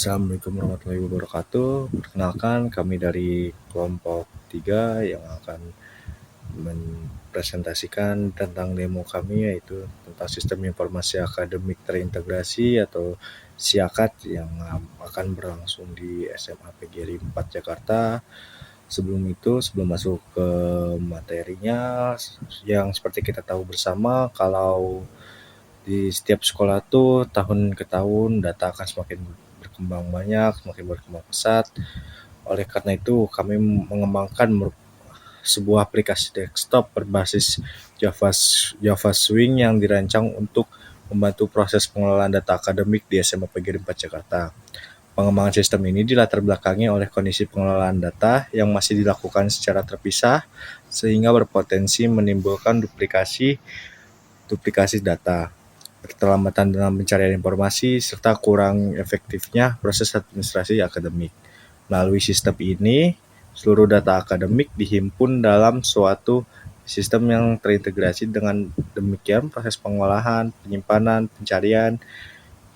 Assalamualaikum warahmatullahi wabarakatuh. Perkenalkan, kami dari kelompok 3 yang akan mempresentasikan tentang demo kami, yaitu tentang sistem informasi akademik terintegrasi atau SIAKAT yang akan berlangsung di SMA PGRI 4 Jakarta. Sebelum masuk ke materinya, yang seperti kita tahu bersama, kalau di setiap sekolah tuh tahun ke tahun data akan semakin berkembang banyak, semakin berkembang pesat. Oleh karena itu, kami mengembangkan sebuah aplikasi desktop berbasis Java Swing yang dirancang untuk membantu proses pengelolaan data akademik di SMA PGRI 4 Jakarta. Pengembangan sistem ini dilatar belakangi oleh kondisi pengelolaan data yang masih dilakukan secara terpisah, sehingga berpotensi menimbulkan duplikasi data, keterlambatan dalam pencarian informasi, serta kurang efektifnya proses administrasi akademik. Melalui sistem ini, seluruh data akademik dihimpun dalam suatu sistem yang terintegrasi. Dengan demikian, proses pengolahan, penyimpanan, pencarian,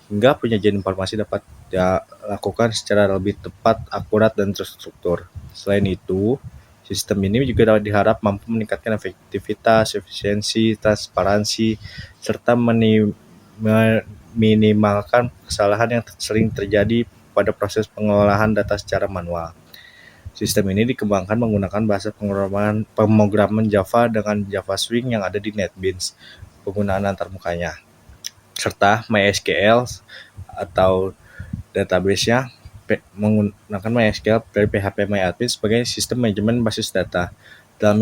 hingga penyajian informasi dapat dilakukan secara lebih tepat, akurat, dan terstruktur. Selain itu, sistem ini juga diharap mampu meningkatkan efektivitas, efisiensi, transparansi, serta meminimalkan kesalahan yang sering terjadi pada proses pengolahan data secara manual. Sistem ini dikembangkan menggunakan bahasa pemrograman Java dengan Java Swing yang ada di NetBeans, penggunaan antarmukanya, serta MySQL atau database-nya menggunakan MySQL dari PHP MyAdmin sebagai sistem manajemen basis data. Dalam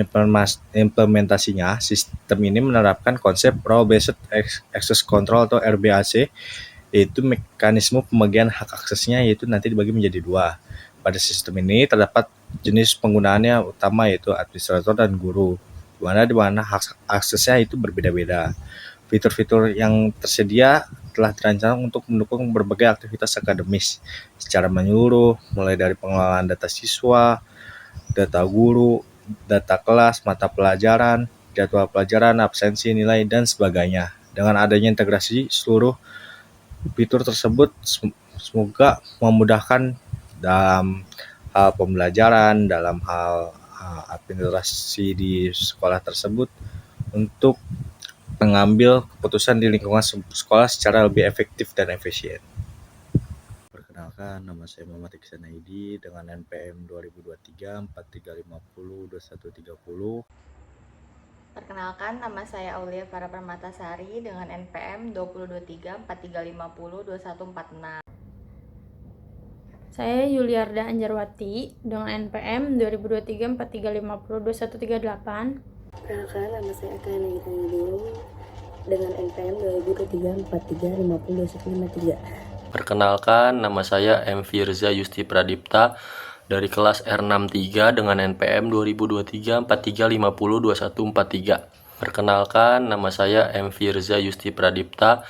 implementasinya, sistem ini menerapkan konsep Role-Based Access Control atau RBAC, yaitu mekanisme pembagian hak aksesnya, yaitu nanti dibagi menjadi dua. Pada sistem ini terdapat jenis penggunaannya utama, yaitu administrator dan guru, di mana hak aksesnya itu berbeda-beda. Fitur-fitur yang tersedia telah dirancang untuk mendukung berbagai aktivitas akademis secara menyeluruh, mulai dari pengelolaan data siswa, data guru, data kelas, mata pelajaran, jadwal pelajaran, absensi, nilai, dan sebagainya. Dengan adanya integrasi seluruh fitur tersebut, semoga memudahkan dalam hal pembelajaran, dalam hal administrasi di sekolah tersebut untuk mengambil keputusan di lingkungan sekolah secara lebih efektif dan efisien. Perkenalkan, nama saya Muhammad Iksan Aidi dengan NPM 2023 4350 2130. Perkenalkan, nama saya Aulia Farah Permatasari dengan NPM 2023 4350 2146. Saya Yuliarda Anjarwati dengan NPM 2023 4350 2138. Perkenalkan, nama saya Akana Gitangidul dengan NPM 2023 4350 2153. Perkenalkan, nama saya M. Firza Yusti Pradipta dari kelas R63 dengan NPM 2023 4350 2143. Perkenalkan, nama saya M. Firza Yusti Pradipta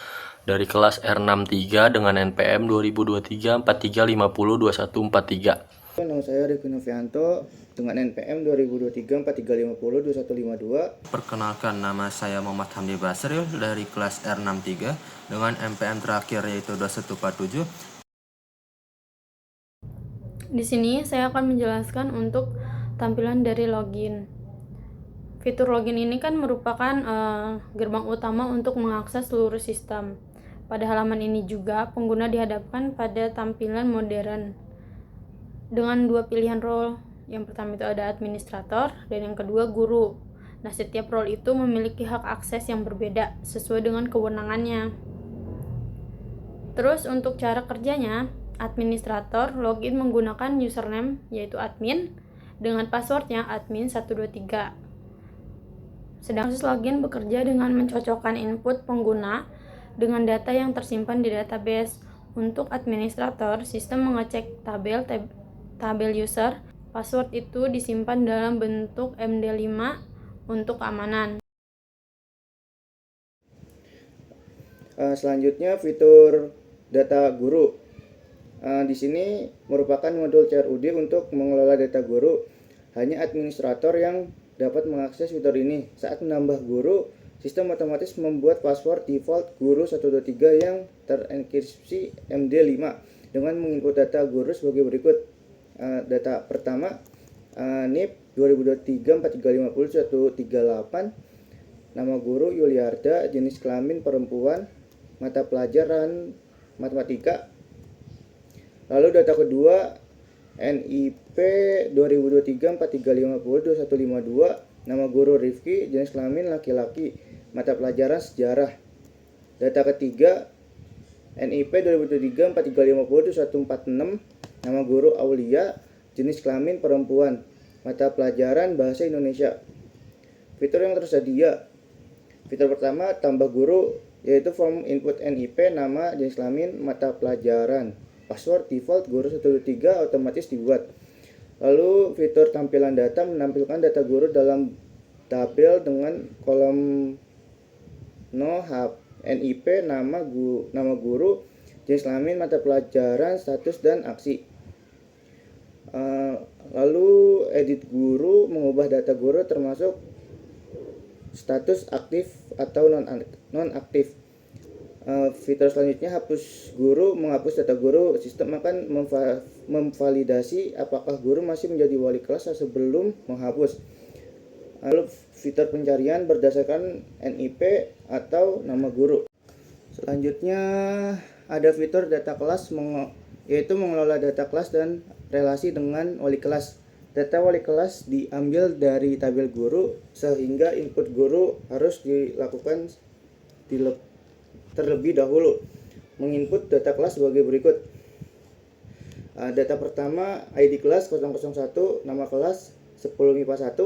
dari kelas R63 dengan NPM 2023 4350 2143. Nama saya Rifki Novianto dengan NPM 2023 4350 2152. Perkenalkan, nama saya Muhammad Hamdi Basril dari kelas R63 dengan NPM terakhir yaitu 2147. Di sini saya akan menjelaskan untuk tampilan dari login. Fitur login ini kan merupakan gerbang utama untuk mengakses seluruh sistem. Pada halaman ini juga pengguna dihadapkan pada tampilan modern dengan dua pilihan role. Yang pertama itu ada administrator dan yang kedua guru. Nah, setiap role itu memiliki hak akses yang berbeda sesuai dengan kewenangannya. Terus untuk cara kerjanya, administrator login menggunakan username yaitu admin dengan passwordnya admin123. Sedangkan proses login bekerja dengan mencocokkan input pengguna dengan data yang tersimpan di database. Untuk administrator, sistem mengecek tabel user. Password itu disimpan dalam bentuk MD5 untuk keamanan. Selanjutnya fitur data guru. Di sini merupakan modul CRUD untuk mengelola data guru. Hanya administrator yang dapat mengakses fitur ini. Saat menambah guru, sistem otomatis membuat password default guru 123 yang terenkripsi MD5. dengan menginput data guru sebagai berikut. Data pertama, NIP 2023-4350-138, nama guru Yuliarda, jenis kelamin perempuan, mata pelajaran matematika. Lalu data kedua, NIP 2023-4350-2152, nama guru Rifki, jenis kelamin laki-laki, mata pelajaran sejarah. Data ketiga, NIP 2023-4350-2146, nama guru Aulia, jenis kelamin perempuan, mata pelajaran bahasa Indonesia. Fitur yang tersedia. Fitur pertama, tambah guru, yaitu form input NIP, nama, jenis kelamin, mata pelajaran. Password default guru 123 otomatis dibuat. Lalu fitur tampilan data, menampilkan data guru dalam tabel dengan kolom NIP, nama guru, jenis kelamin, mata pelajaran, status, dan aksi. Lalu edit guru, mengubah data guru termasuk status aktif atau non aktif. Fitur selanjutnya, hapus guru, menghapus data guru. Sistem akan memvalidasi apakah guru masih menjadi wali kelas sebelum menghapus. Lalu fitur pencarian berdasarkan NIP atau nama guru. Selanjutnya ada fitur data kelas, yaitu mengelola data kelas dan relasi dengan wali kelas. Data wali kelas diambil dari tabel guru, sehingga input guru harus dilakukan terlebih dahulu. Menginput data kelas sebagai berikut. Data pertama, ID kelas 001, nama kelas 10 MIPA 1,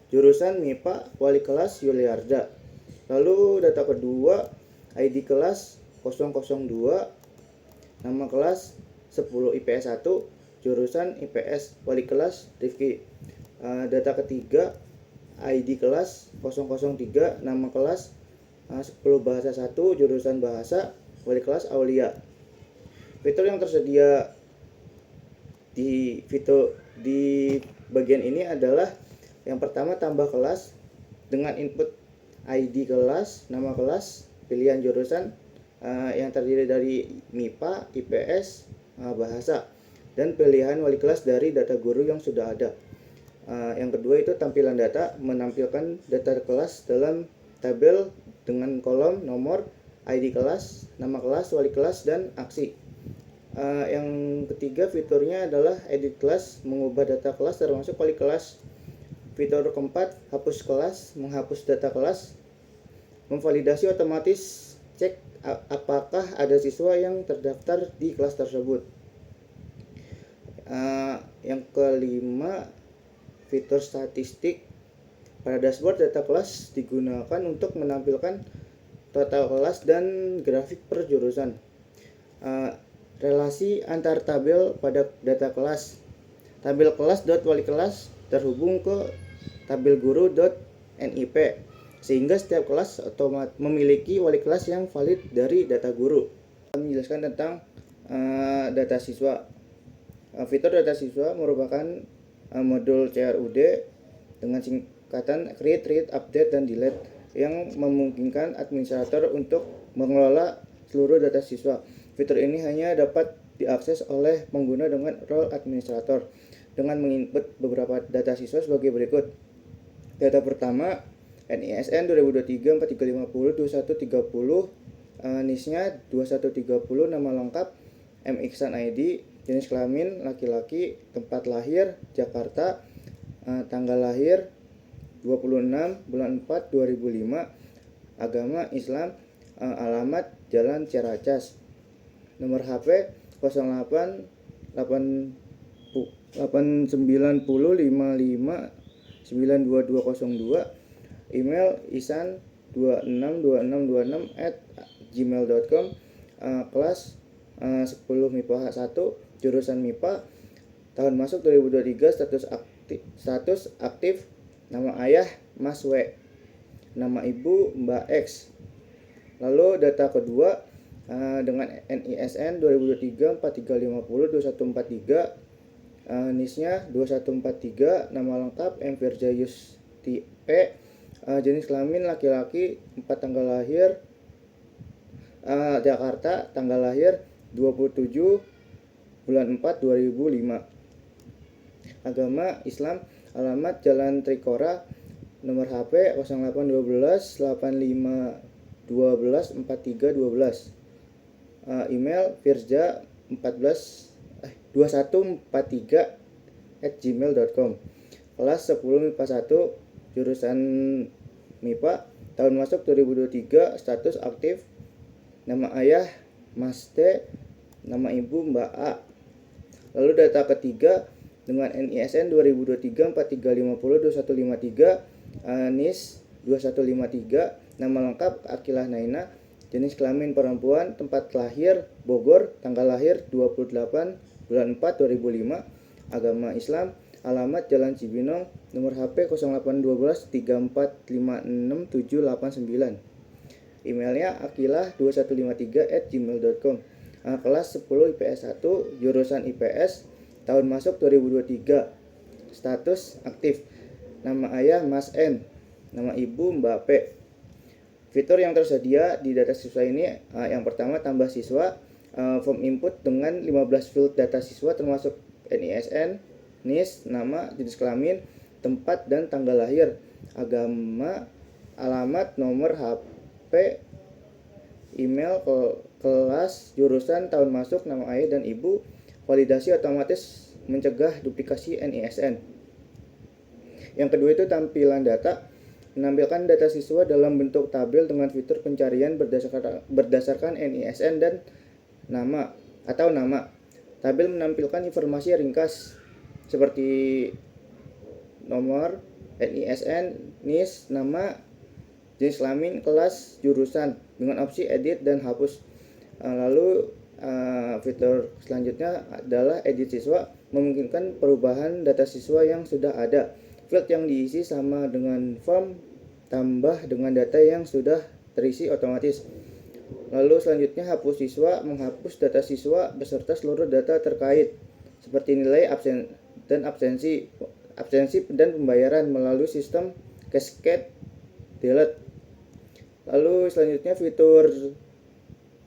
jurusan MIPA, wali kelas Yuliarda. Lalu data kedua, ID kelas 002, nama kelas 10 IPS 1, jurusan IPS, wali kelas Rifki. Data ketiga, ID kelas 003, nama kelas 10 bahasa 1, jurusan bahasa, wali kelas Aulia. Fitur yang tersedia di bagian ini adalah yang pertama, tambah kelas dengan input ID kelas, nama kelas, pilihan jurusan yang terdiri dari MIPA, IPS, bahasa, dan pilihan wali kelas dari data guru yang sudah ada. Yang kedua itu tampilan data, menampilkan data kelas dalam tabel dengan kolom nomor, ID kelas, nama kelas, wali kelas, dan aksi. Yang ketiga fiturnya adalah edit kelas, mengubah data kelas termasuk wali kelas. Fitur keempat, hapus kelas, menghapus data kelas. Memvalidasi otomatis, cek apakah ada siswa yang terdaftar di kelas tersebut. Yang kelima, fitur statistik. Pada dashboard, data kelas digunakan untuk menampilkan total kelas dan grafik per jurusan. Relasi antar tabel pada data kelas. Tabel kelas wali kelas terhubung ke tabel guru.nip, sehingga setiap kelas memiliki wali kelas yang valid dari data guru. Menjelaskan tentang data siswa. Fitur data siswa merupakan modul CRUD dengan singkatan create, read, update, dan delete yang memungkinkan administrator untuk mengelola seluruh data siswa. Fitur ini hanya dapat diakses oleh pengguna dengan role administrator dengan menginput beberapa data siswa sebagai berikut. Data pertama, NISN 2023-4350-2130, NIS-nya 2130, nama lengkap M. Iksan ID, jenis kelamin laki-laki, tempat lahir Jakarta, tanggal lahir 26 bulan 4 2005, agama Islam, alamat Jalan Ciracas, nomor HP 08 890 55 92202, email isan262626@gmail.com, kelas 10 MIPA 1, jurusan MIPA, tahun masuk 2023, status aktif, nama ayah Mas W, nama ibu Mbak X. Lalu data kedua dengan NISN 2023-4350-2143, NIS-nya 2143, nama lengkap M. Firza Yusti P, jenis kelamin laki-laki, 4 tanggal lahir Jakarta, tanggal lahir 27 bulan 4 2005. Agama Islam, alamat Jalan Trikora, nomor HP 0812 8512 4312. Email firza 2143@gmail.com. Kelas 10 MIPA 1, jurusan MIPA, tahun masuk 2023, status aktif, nama ayah Mas T, nama ibu Mbak A. Lalu data ketiga dengan NISN 2023 4350 2153, NIS 2153, nama lengkap Akilah Naina, jenis kelamin perempuan, tempat lahir Bogor, tanggal lahir 28 bulan 4 2005, agama Islam, alamat Jalan Cibinong, nomor HP 0812 3456789. Emailnya akilah2153@gmail.com. Kelas 10 IPS 1, jurusan IPS, tahun masuk 2023. Status aktif. Nama ayah Mas N, nama ibu Mbak P. Fitur yang tersedia di data siswa ini, yang pertama tambah siswa, form input dengan 15 field data siswa termasuk NISN, NIS, nama, jenis kelamin, tempat dan tanggal lahir, agama, alamat, nomor HP, email, kelas, jurusan, tahun masuk, nama ayah dan ibu. Validasi otomatis mencegah duplikasi NISN. Yang kedua itu tampilan data, menampilkan data siswa dalam bentuk tabel dengan fitur pencarian berdasarkan NISN dan nama atau nama. Tabel menampilkan informasi ringkas seperti nomor, NISN, NIS, nama, jenis kelamin, kelas, jurusan dengan opsi edit dan hapus. Lalu fitur selanjutnya adalah edit siswa, memungkinkan perubahan data siswa yang sudah ada. Field yang diisi sama dengan form, tambah dengan data yang sudah terisi otomatis. Lalu selanjutnya hapus siswa, menghapus data siswa beserta seluruh data terkait seperti nilai absensi dan pembayaran melalui sistem cascade delete. Lalu selanjutnya fitur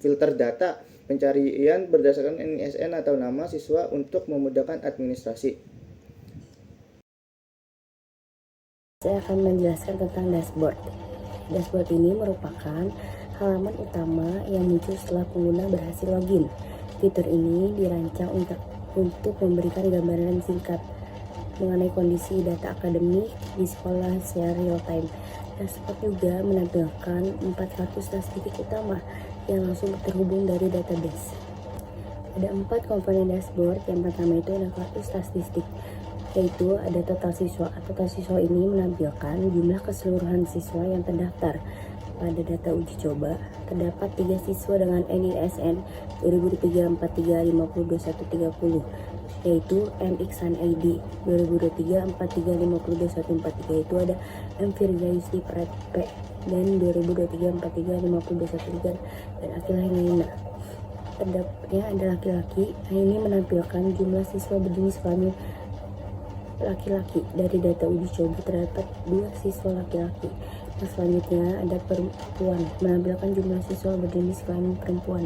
filter data, pencarian berdasarkan NISN atau nama siswa untuk memudahkan administrasi. Saya akan menjelaskan tentang dashboard. Dashboard ini merupakan halaman utama yang muncul setelah pengguna berhasil login. Fitur ini dirancang untuk memberikan gambaran singkat mengenai kondisi data akademik di sekolah secara real time. Dashboard juga menampilkan 4 kartu statistik utama yang langsung terhubung dari database. Ada 4 komponen dashboard. Yang pertama itu adalah kartu statistik, yaitu ada total siswa. Total siswa ini menampilkan jumlah keseluruhan siswa yang terdaftar. Pada data uji coba, terdapat 3 siswa dengan NISN 2023-43-50-2130, yaitu MXan ID 2023-43-50-2143, itu ada M. Firza Yusti P, dan 2023-43-50-2130, dan Akilah Naina. Terdapatnya ada laki-laki. Ini menampilkan jumlah siswa berjenis kelamin laki-laki. Dari data uji coba terdapat 2 siswa laki-laki. Nah, selanjutnya ada perempuan, menampilkan jumlah siswa berjenis kelamin perempuan.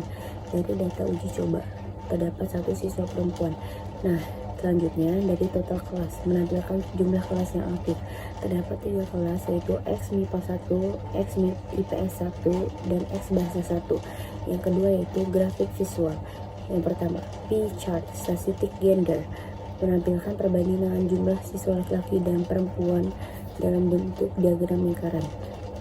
Dari data uji coba terdapat 1 siswa perempuan. Nah, selanjutnya dari total kelas, menampilkan jumlah kelas yang aktif. Terdapat 3 kelas, yaitu X MIPA 1, X IPS 1, dan X Bahasa 1. Yang kedua yaitu grafik visual. Yang pertama, P-chart, statistik gender, menampilkan perbandingan jumlah siswa laki-laki dan perempuan dalam bentuk diagram lingkaran.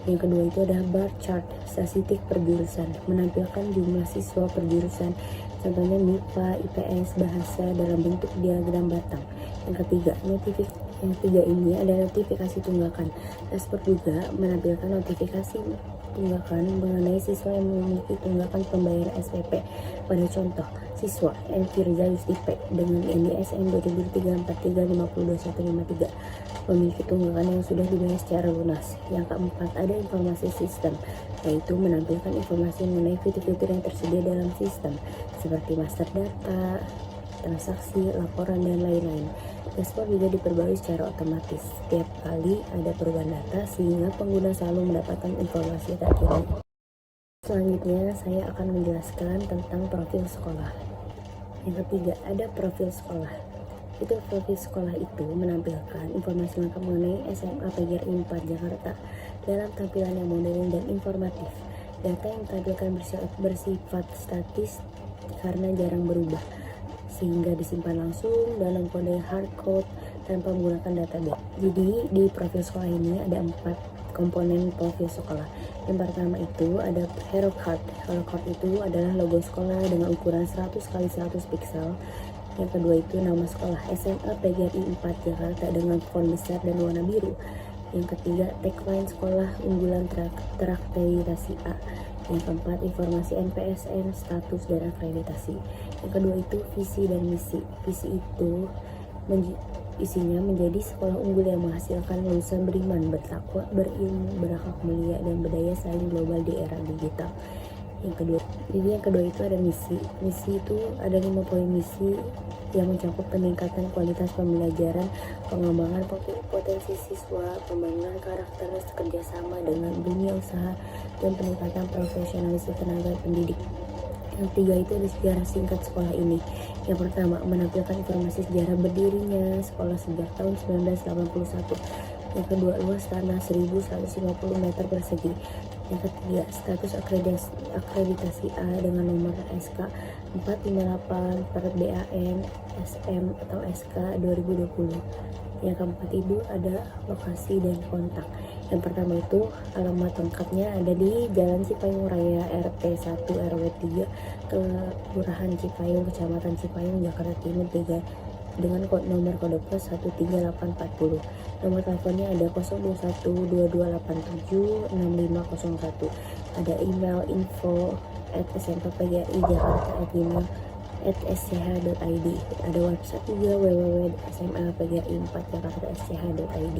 Yang kedua itu adalah bar chart, statistik per jurusan, menampilkan jumlah siswa per jurusan, contohnya MIPA, IPS, bahasa dalam bentuk diagram batang. Yang ketiga, ini adalah notifikasi tunggakan. Dashboard juga menampilkan notifikasi tunggakan mengenai siswa yang memiliki tunggakan pembayaran SPP. Pada contoh, siswa M. Firza Yusti P dengan NISN 2023-43-50-2153 memiliki tunggakan yang sudah dibayar secara lunas. Yang keempat, ada informasi sistem, yaitu menampilkan informasi mengenai fitur-fitur yang tersedia dalam sistem seperti master data, transaksi, laporan, dan lain-lain. Dashboard juga diperbarui secara otomatis setiap kali ada perubahan data sehingga pengguna selalu mendapatkan informasi terkini. Selanjutnya saya akan menjelaskan tentang profil sekolah. Yang ketiga, ada profil sekolah. Fitur profil sekolah itu menampilkan informasi lengkap mengenai SMA PGRI 4 Jakarta dalam tampilan yang modern dan informatif. Data yang ditampilkan bersifat statis karena jarang berubah, sehingga disimpan langsung dalam kode hardcode tanpa menggunakan database. Jadi di profil sekolah ini ada 4 komponen profil sekolah. Yang pertama itu ada hero card. Hero card itu adalah logo sekolah dengan ukuran 100 x 100 pixel. Yang kedua itu nama sekolah, SMA PGRI 4 Jakarta dengan font besar dan warna biru. Yang ketiga, tagline sekolah unggulan terakreditasi A. Yang keempat, informasi NPSN, status dan akreditasi. Yang kedua itu visi dan misi. Visi itu isinya menjadi sekolah unggul yang menghasilkan lulusan beriman, bertakwa, berilmu, berakhlak mulia, dan berdaya saing global di era digital. Yang kedua itu ada misi. Misi itu ada 5 poin misi yang mencakup peningkatan kualitas pembelajaran, pengembangan potensi siswa, pembangunan karakter, kerjasama dengan dunia usaha, dan peningkatan profesionalisme tenaga pendidik. Yang ketiga itu ada sejarah singkat sekolah ini. Yang pertama, menampilkan informasi sejarah berdirinya sekolah sejak tahun 1981. Yang kedua, luas tanah 1150 meter persegi. Yang ketiga, status akreditasi A dengan nomor SK 458 per BAN SM atau SK 2020. Yang keempat itu ada lokasi dan kontak. Yang pertama itu alamat lengkapnya ada di Jalan Cipayung Raya RT 1 RW 3 Kelurahan Cipayung, Kecamatan Cipayung, Jakarta Timur 3 dengan nomor kode pos 13840. Nomor teleponnya ada 02122876501. Ada email info@smpgri-jakarta@sch.id. Ada website juga www.smlpgri4jakarta.sch.id.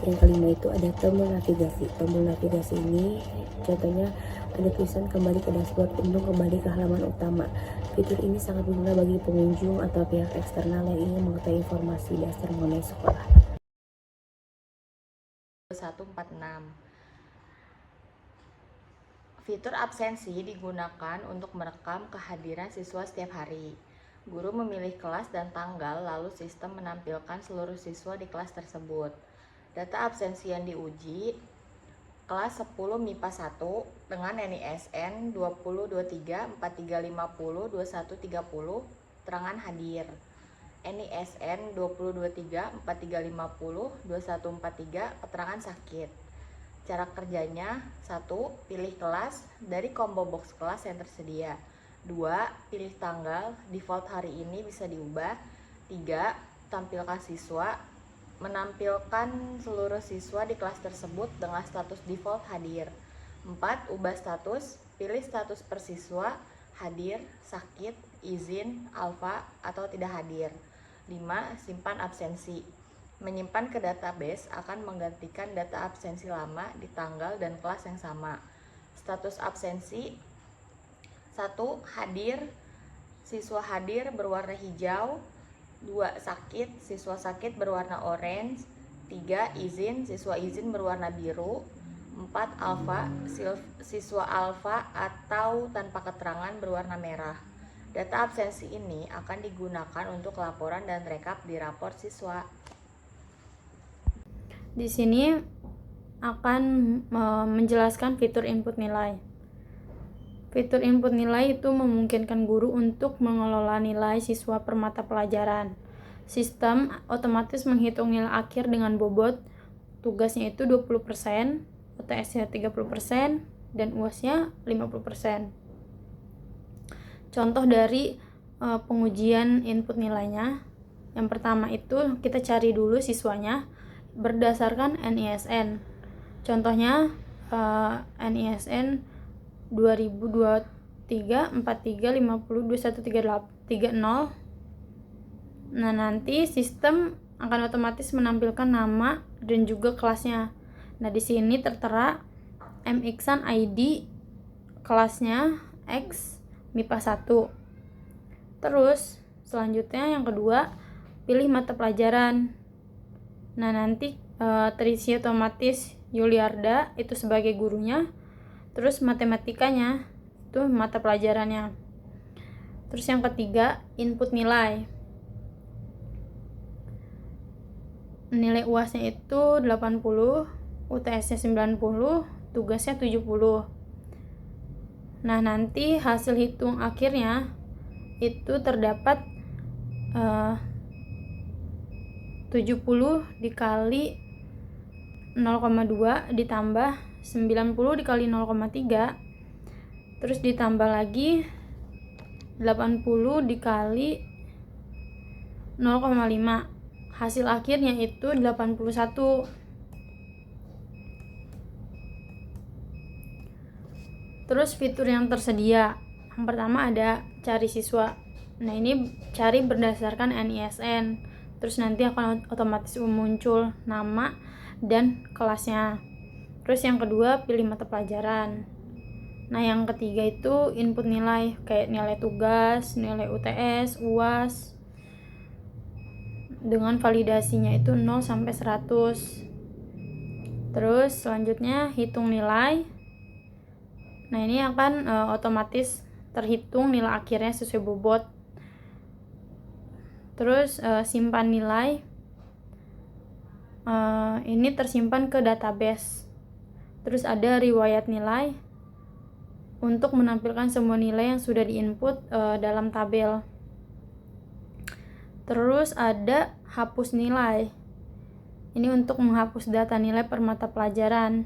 Yang kelima itu ada tombol navigasi. Tombol navigasi ini contohnya ada tulisan kembali ke dashboard untuk kembali ke halaman utama. Fitur ini sangat berguna bagi pengunjung atau pihak eksternal yang ingin mengetahui informasi dasar mengenai sekolah. 146. Fitur absensi digunakan untuk merekam kehadiran siswa setiap hari. Guru memilih kelas dan tanggal, lalu sistem menampilkan seluruh siswa di kelas tersebut. Data absensi yang diuji, kelas 10 MIPA 1 dengan NISN 202343502130 terangan hadir. NISN 202343502143 keterangan sakit. Cara kerjanya: 1. Pilih kelas dari combo box kelas yang tersedia. 2. Pilih tanggal, default hari ini bisa diubah. 3. Tampilkan siswa, menampilkan seluruh siswa di kelas tersebut dengan status default hadir. 4. Ubah status, pilih status per siswa, hadir, sakit, izin, alfa, atau tidak hadir. 5. Simpan absensi. Menyimpan ke database akan menggantikan data absensi lama di tanggal dan kelas yang sama. Status absensi: 1. Hadir, siswa hadir berwarna hijau. 2. Sakit, siswa sakit berwarna orange. 3. Izin, siswa izin berwarna biru. 4. Alfa, siswa alfa atau tanpa keterangan berwarna merah. Data absensi ini akan digunakan untuk laporan dan rekap di rapor siswa. Di sini akan menjelaskan fitur input nilai. Fitur input nilai itu memungkinkan guru untuk mengelola nilai siswa per mata pelajaran. Sistem otomatis menghitung nilai akhir dengan bobot tugasnya itu 20%, UTS-nya 30%, dan UAS-nya 50%. Contoh dari pengujian input nilainya. Yang pertama itu kita cari dulu siswanya berdasarkan NISN. Contohnya NISN 202343502130. Nah, nanti sistem akan otomatis menampilkan nama dan juga kelasnya. Nah, di sini tertera MIXAN ID kelasnya X MIPA 1. Terus selanjutnya yang kedua, pilih mata pelajaran. Nah, nanti terisi otomatis Yuliarda itu sebagai gurunya, terus matematikanya itu mata pelajarannya. Terus yang ketiga, input nilai. Nilai UAS-nya itu 80, UTS-nya 90, tugasnya 70. Nah, nanti hasil hitung akhirnya itu terdapat 70 dikali 0,2 ditambah 90 dikali 0,3, terus ditambah lagi 80 dikali 0,5. Hasil akhirnya itu 81. Terus fitur yang tersedia, yang pertama ada cari siswa. Nah, ini cari berdasarkan NISN, terus nanti akan otomatis muncul nama dan kelasnya. Terus yang kedua, pilih mata pelajaran. Nah, yang ketiga itu input nilai, kayak nilai tugas, nilai UTS, UAS, dengan validasinya itu 0 sampai 100. Terus selanjutnya hitung nilai. Nah, ini akan otomatis terhitung nilai akhirnya sesuai bobot. Terus simpan nilai. Ini tersimpan ke database. Terus ada riwayat nilai untuk menampilkan semua nilai yang sudah diinput dalam tabel. Terus ada hapus nilai. Ini untuk menghapus data nilai per mata pelajaran.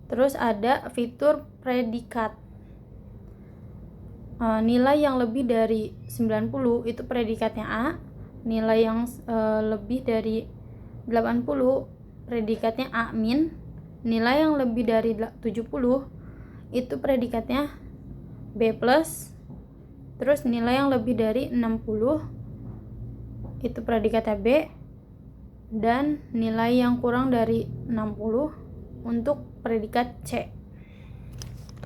Terus ada fitur predikat. Nilai yang lebih dari 90 itu predikatnya A. Nilai yang lebih dari 80 predikatnya A min. Nilai yang lebih dari 70 itu predikatnya B plus. Terus nilai yang lebih dari 60 itu predikatnya B, dan nilai yang kurang dari 60 untuk predikat C.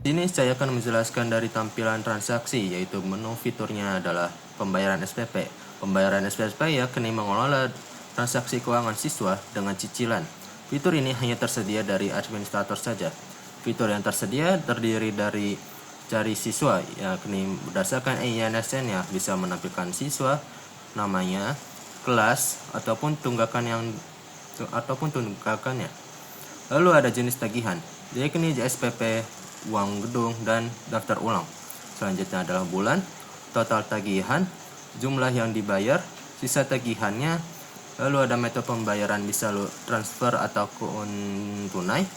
Ini saya akan menjelaskan dari tampilan transaksi, yaitu menu fiturnya adalah pembayaran SPP. Pembayaran SPP yakni mengelola transaksi keuangan siswa dengan cicilan. Fitur ini hanya tersedia dari administrator saja. Fitur yang tersedia terdiri dari cari siswa, yakni berdasarkan INSN-nya bisa menampilkan siswa, namanya, kelas, ataupun tunggakannya. Lalu ada jenis tagihan, yakni JSPP, uang gedung, dan daftar ulang. Selanjutnya adalah bulan, total tagihan, jumlah yang dibayar, sisa tagihannya. Lalu ada metode pembayaran, bisa transfer ataupun tunai.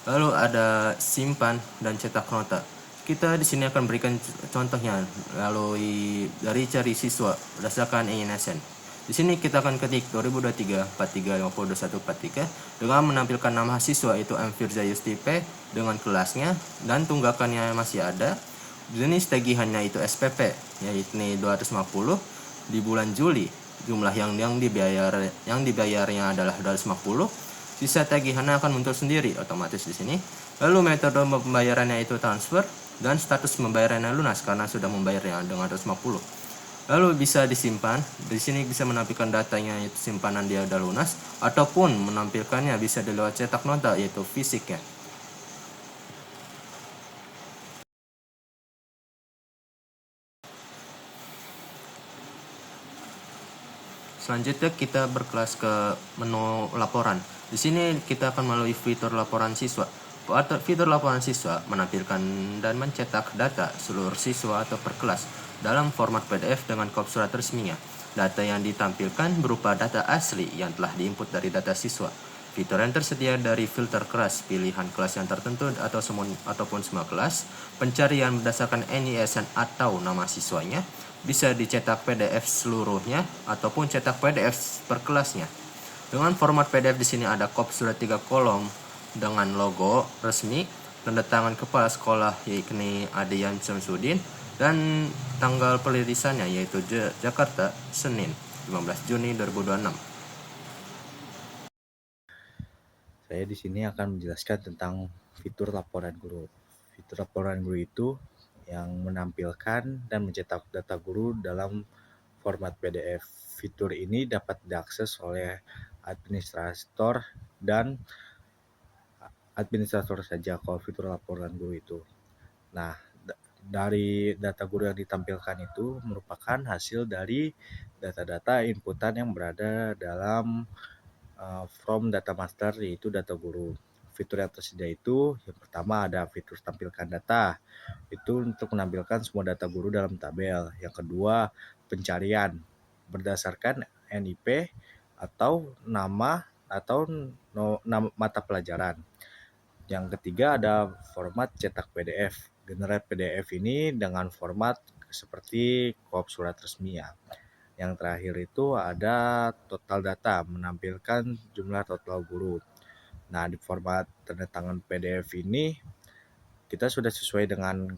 Lalu ada simpan dan cetak nota. Kita di sini akan berikan contohnya melalui dari cari siswa berdasarkan INSN. Di sini kita akan ketik 2023 43 50 21 43 dengan menampilkan nama siswa itu M. Firza Yusti P dengan kelasnya dan tunggakannya masih ada. Jenis tagihannya itu SPP, yaitu 250 di bulan Juli. Jumlah yang dibayarnya adalah 250. Sisa tagihannya akan muncul sendiri otomatis di sini. Lalu metode pembayarannya itu transfer dan status pembayarannya lunas karena sudah membayarnya dengan 250. Lalu bisa disimpan. Di sini bisa menampilkan datanya yaitu simpanan dia udah lunas, ataupun menampilkannya bisa di lewat cetak nota yaitu fisiknya. Selanjutnya kita berkelas ke menu laporan. Di sini kita akan melalui fitur laporan siswa. Fitur laporan siswa menampilkan dan mencetak data seluruh siswa atau per kelas dalam format PDF dengan kop surat resminya. Data yang ditampilkan berupa data asli yang telah diinput dari data siswa. Fitur yang tersedia dari filter kelas, pilihan kelas yang tertentu ataupun semua kelas, pencarian berdasarkan NISN atau nama siswanya, bisa dicetak PDF seluruhnya ataupun cetak PDF per kelasnya. Dengan format PDF di sini ada kop surat 3 kolom dengan logo resmi, tanda tangan kepala sekolah yakni Adian Syamsuddin, dan tanggal perilisannya yaitu Jakarta, Senin 15 Juni 2026. Saya di sini akan menjelaskan tentang fitur laporan guru. Fitur laporan guru itu yang menampilkan dan mencetak data guru dalam format PDF. Fitur ini dapat diakses oleh administrator dan administrator saja kalau fitur laporan guru itu. Nah, dari data guru yang ditampilkan itu merupakan hasil dari data-data inputan yang berada dalam from data master, yaitu data guru. Fitur yang tersedia itu yang pertama ada fitur tampilkan data, itu untuk menampilkan semua data guru dalam tabel. Yang kedua, pencarian berdasarkan NIP atau nama atau mata pelajaran. Yang ketiga ada format cetak PDF. Generate PDF ini dengan format seperti kop surat resmi ya. Yang terakhir itu ada total data, menampilkan jumlah total guru. Nah, di format tanda tangan PDF ini kita sudah sesuai dengan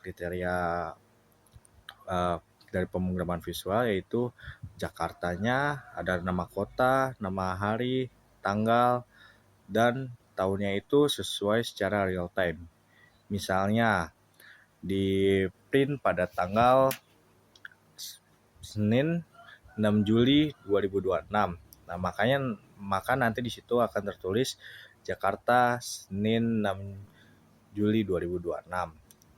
kriteria dari pemrograman visual, yaitu Jakartanya, ada nama kota, nama hari, tanggal, dan tahunnya itu sesuai secara real time. Misalnya di print pada tanggal Senin 6 Juli 2026. Nah, maka nanti di situ akan tertulis Jakarta Senin 6 Juli 2026.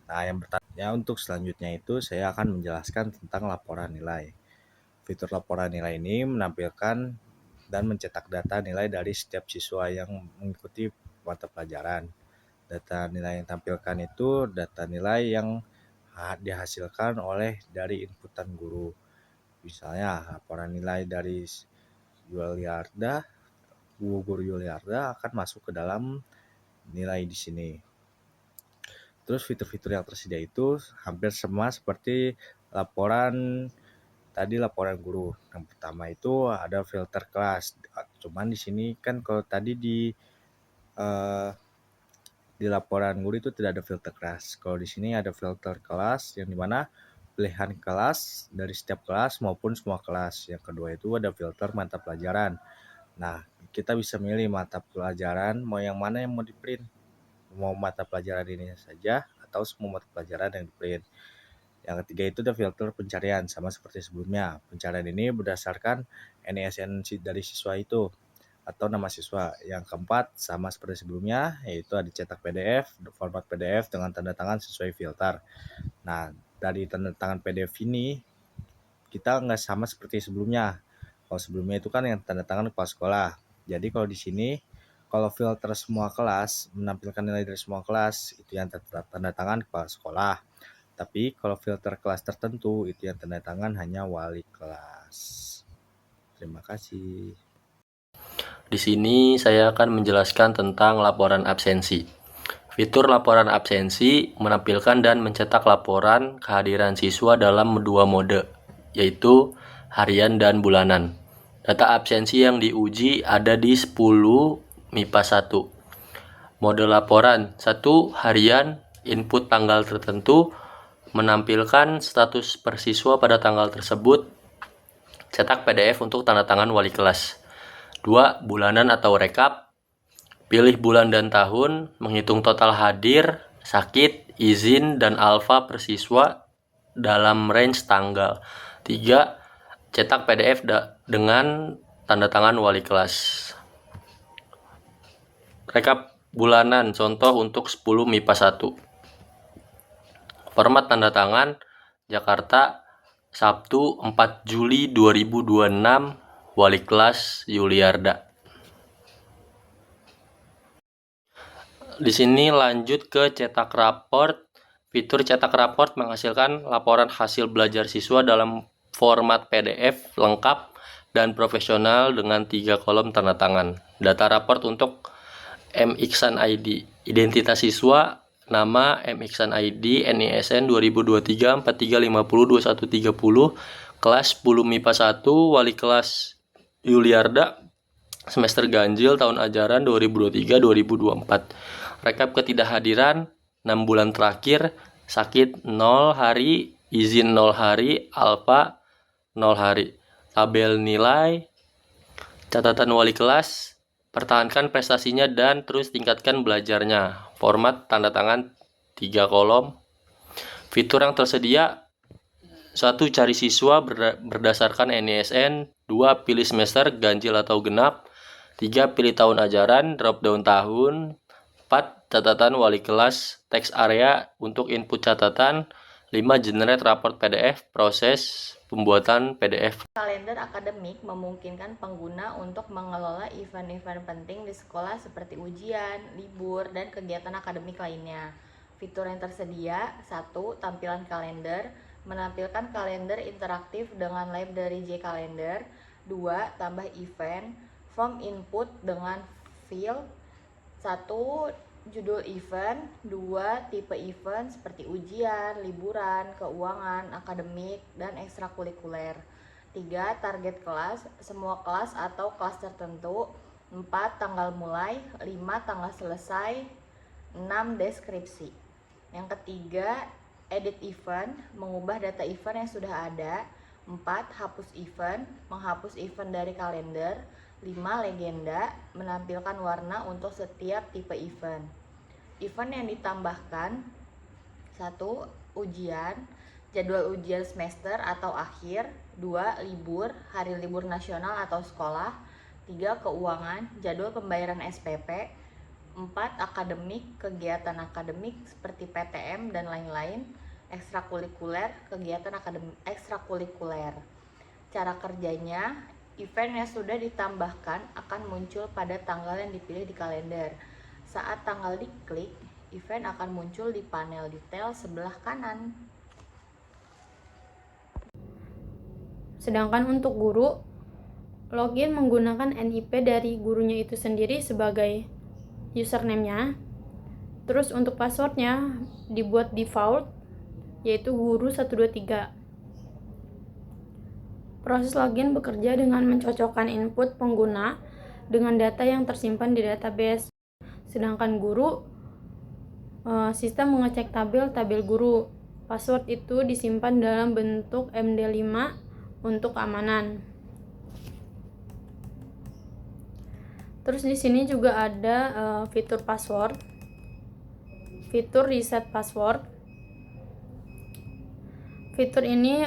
Nah, untuk selanjutnya itu saya akan menjelaskan tentang laporan nilai. Fitur laporan nilai ini menampilkan dan mencetak data nilai dari setiap siswa yang mengikuti mata pelajaran. Data nilai yang tampilkan itu data nilai yang dihasilkan oleh dari inputan guru. Misalnya laporan nilai dari Yuliarda, guru Yuliarda akan masuk ke dalam nilai di sini. Terus fitur-fitur yang tersedia itu hampir sama seperti laporan guru. Yang pertama itu ada filter kelas. Cuman di sini kan kalau tadi di laporan guru itu tidak ada filter kelas. Kalau di sini ada filter kelas yang dimana pilihan kelas dari setiap kelas maupun semua kelas. Yang kedua itu ada filter mata pelajaran. Nah, kita bisa milih mata pelajaran mau yang mana yang mau di-print. Mau mata pelajaran ini saja atau semua mata pelajaran yang di-print. Yang ketiga itu ada filter pencarian, sama seperti sebelumnya. Pencarian ini berdasarkan NISN dari siswa itu atau nama siswa. Yang keempat sama seperti sebelumnya, yaitu ada cetak PDF, format PDF dengan tanda tangan sesuai filter. Nah, dari tanda tangan PDF ini kita nggak sama seperti sebelumnya. Kalau sebelumnya itu kan yang tanda tangan kepala sekolah. Jadi kalau di sini kalau filter semua kelas, menampilkan nilai dari semua kelas, itu yang tanda tangan kepala sekolah. Tapi kalau filter kelas tertentu, itu yang tanda tangan hanya wali kelas. Terima kasih. Di sini saya akan menjelaskan tentang laporan absensi. Fitur laporan absensi menampilkan dan mencetak laporan kehadiran siswa dalam dua mode, yaitu harian dan bulanan. Data absensi yang diuji ada di 10 MIPA 1. Mode laporan 1 harian, input tanggal tertentu, menampilkan status per siswa pada tanggal tersebut, cetak PDF untuk tanda tangan wali kelas. 2 bulanan atau rekap, pilih bulan dan tahun, menghitung total hadir, sakit, izin, dan alfa per siswa dalam range tanggal. 3 cetak PDF dengan tanda tangan wali kelas. Rekap bulanan, contoh untuk 10 MIPA 1. Format tanda tangan Jakarta Sabtu 4 Juli 2026, wali kelas Yuliarda. Di sini lanjut ke cetak raport. Fitur cetak raport menghasilkan laporan hasil belajar siswa dalam format PDF lengkap dan profesional dengan 3 kolom tanda tangan. Data raport untuk MIKSAN ID, identitas siswa, nama, MIKSAN ID, NISN 2023 4350 2130, kelas 10 MIPA 1, wali kelas Yuliarda, semester ganjil tahun ajaran 2023-2024. Rekap ketidakhadiran 6 bulan terakhir, sakit 0 hari, izin 0 hari, alfa 0 hari. Tabel nilai, catatan wali kelas, pertahankan prestasinya dan terus tingkatkan belajarnya. Format tanda tangan 3 kolom. Fitur yang tersedia: 1. Cari siswa berdasarkan NISN. 2. Pilih semester ganjil atau genap. 3. Pilih tahun ajaran, drop down tahun. 4. 4. Catatan wali kelas text area untuk input catatan. 5. Generate raport PDF, proses pembuatan PDF. Kalender akademik memungkinkan pengguna untuk mengelola event-event penting di sekolah seperti ujian, libur, dan kegiatan akademik lainnya. Fitur yang tersedia: 1. Tampilan kalender, menampilkan kalender interaktif dengan library J-Calendar. 2. Tambah event, form input dengan field 1. Judul event, 2. Tipe event seperti ujian, liburan, keuangan, akademik, dan ekstrakurikuler. 3. Target kelas, semua kelas atau kelas tertentu. 4. Tanggal mulai. 5. Tanggal selesai. 6. Deskripsi. Yang ketiga, edit event, mengubah data event yang sudah ada. 4. Hapus event, menghapus event dari kalender. 5. Legenda, menampilkan warna untuk setiap tipe event. Event yang ditambahkan: 1. Ujian, jadwal ujian semester atau akhir. 2. Libur, hari libur nasional atau sekolah. 3. Keuangan, jadwal pembayaran SPP. 4. Akademik, kegiatan akademik seperti PTM dan lain-lain. Ekstrakurikuler, kegiatan akademik ekstrakurikuler. Cara kerjanya: event yang sudah ditambahkan akan muncul pada tanggal yang dipilih di kalender. Saat tanggal diklik, event akan muncul di panel detail sebelah kanan. Sedangkan untuk guru, login menggunakan NIP dari gurunya itu sendiri sebagai username-nya. Terus untuk passwordnya dibuat default, yaitu guru 123. Proses login bekerja dengan mencocokkan input pengguna dengan data yang tersimpan di database. Sedangkan guru, sistem mengecek tabel guru. Password itu disimpan dalam bentuk MD5 untuk keamanan. Terus di sini juga ada fitur password, fitur reset password. Fitur ini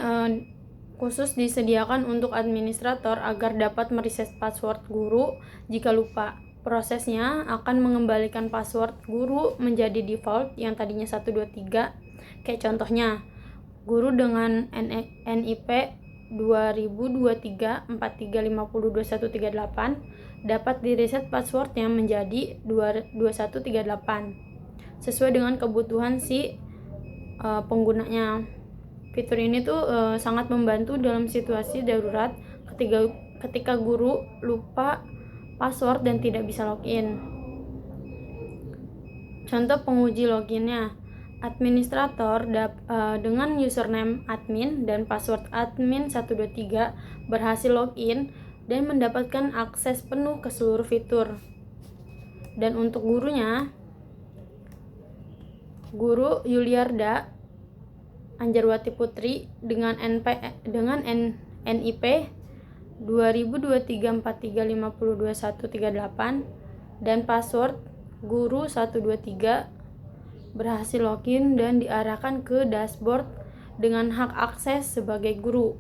khusus disediakan untuk administrator agar dapat mereset password guru jika lupa. Prosesnya akan mengembalikan password guru menjadi default yang tadinya 123. Kayak contohnya, guru dengan NIP 202343502138 dapat direset passwordnya menjadi 2138 sesuai dengan kebutuhan si penggunanya. Fitur ini tuh sangat membantu dalam situasi darurat ketika guru lupa password dan tidak bisa login. Contoh penguji loginnya: administrator dengan username admin dan password admin123 berhasil login dan mendapatkan akses penuh ke seluruh fitur. Dan untuk gurunya, guru Yuliarda Anjarwati Putri dengan NIP 202343502138 dan password guru 123 berhasil login dan diarahkan ke dashboard dengan hak akses sebagai guru.